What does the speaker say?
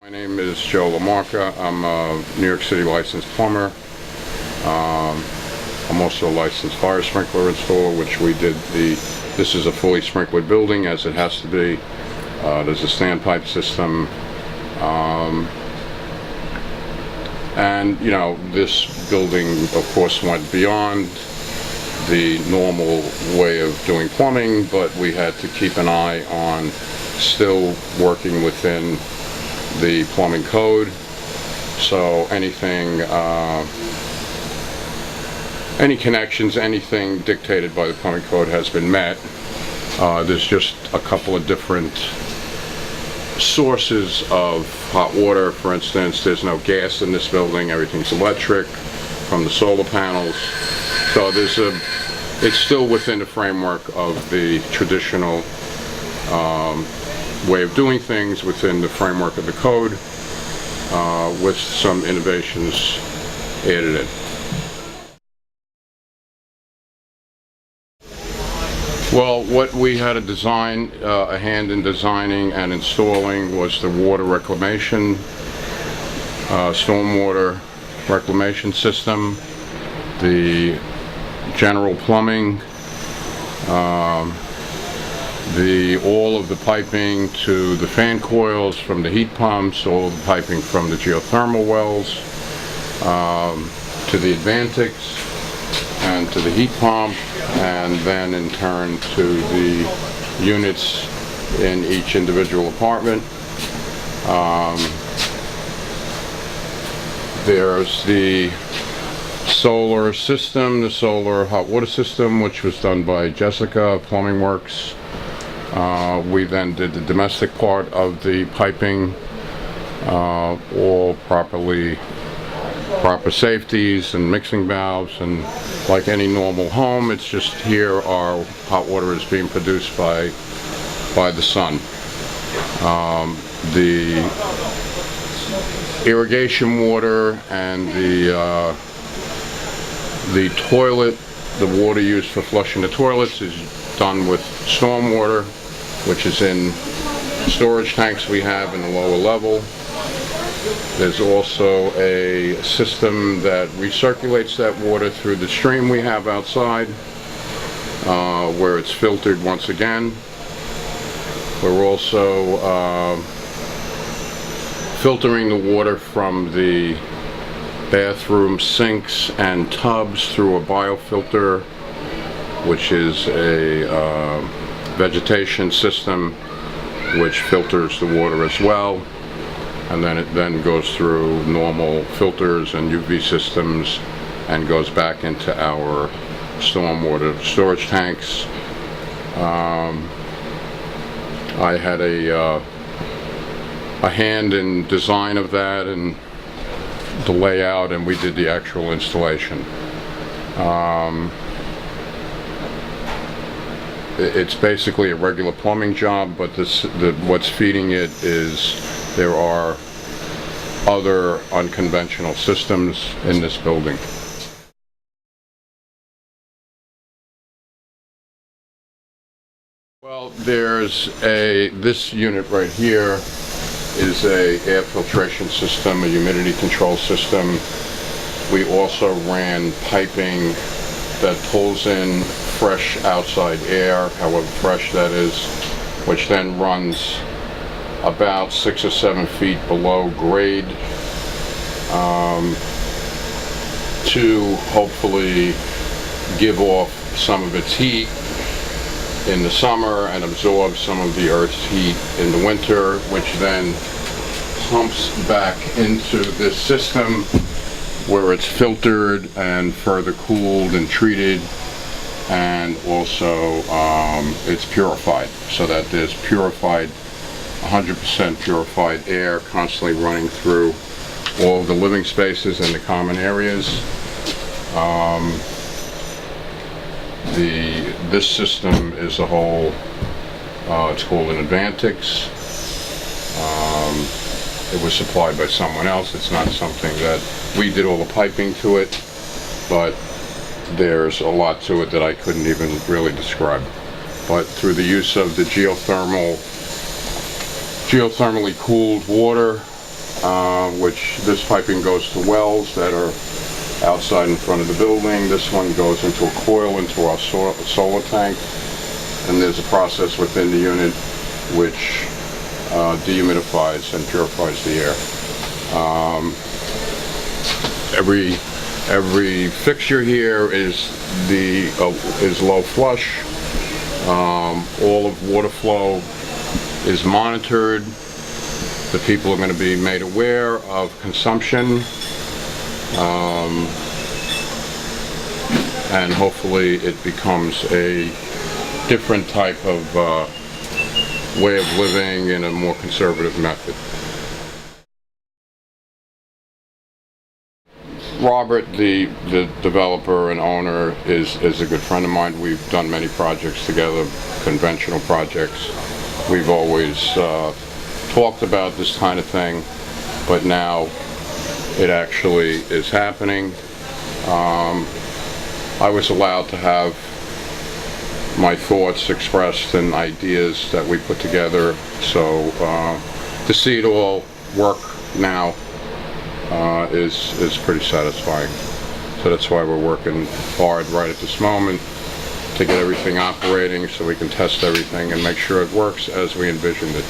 My name is Joe Lamarca. I'm a New York City licensed plumber. I'm also a licensed fire sprinkler installer, which we did this is a fully sprinklered building, as it has to be. There's a standpipe system. And, you know, this building, of course, went beyond the normal way of doing plumbing, but we had to keep an eye on still working within the plumbing code. So anything, any connections, anything dictated by the plumbing code has been met. There's just a couple of different sources of hot water. For instance, there's no gas in this building, everything's electric from the solar panels. So it's still within the framework of the traditional way of doing things, within the framework of the code, with some innovations added in. Well, what we had to design, a hand in designing and installing, was the water reclamation, stormwater reclamation system, the general plumbing, all of the piping to the fan coils from the heat pumps, all of the piping from the geothermal wells, to the Advantix and to the heat pump, and then in turn to the units in each individual apartment. There's the solar system, the solar hot water system, which was done by Jessica, Plumbing Works. We then did the domestic part of the piping, all proper safeties and mixing valves, and like any normal home, it's just here our hot water is being produced by the sun. The irrigation water and the toilet, the water used for flushing the toilets, is done with stormwater, which is in storage tanks we have in the lower level. There's also a system that recirculates that water through the stream we have outside, where it's filtered once again. We're also filtering the water from the bathroom sinks and tubs through a biofilter, which is a vegetation system which filters the water as well, and then it then goes through normal filters and UV systems and goes back into our stormwater storage tanks. I had a hand in design of that and the layout, and we did the actual installation. It's basically a regular plumbing job, but what's feeding it is there are other unconventional systems in this building. Well, this unit right here is a air filtration system, a humidity control system. We also ran piping that pulls in fresh outside air, however fresh that is, which then runs about 6 or 7 feet below grade, to hopefully give off some of its heat in the summer and absorb some of the Earth's heat in the winter, which then pumps back into this system where it's filtered and further cooled and treated, and also it's purified, so that there's purified, 100% purified air constantly running through all of the living spaces and the common areas. This system is a whole, it's called an Advantix. It was supplied by someone else. It's not something that we did all the piping to it, but there's a lot to it that I couldn't even really describe. But through the use of the geothermally cooled water which this piping goes to wells that are outside in front of the building. This one goes into a coil into our solar tank, and there's a process within the unit which dehumidifies and purifies the air. Every fixture here is low flush. All of water flow is monitored. The people are going to be made aware of consumption, and hopefully it becomes a different type of way of living in a more conservative method. Robert, the developer and owner, is a good friend of mine. We've done many projects together, conventional projects. We've always talked about this kind of thing, but now it actually is happening. I was allowed to have my thoughts expressed and ideas that we put together, so to see it all work now is pretty satisfying. So that's why we're working hard right at this moment to get everything operating so we can test everything and make sure it works as we envisioned it.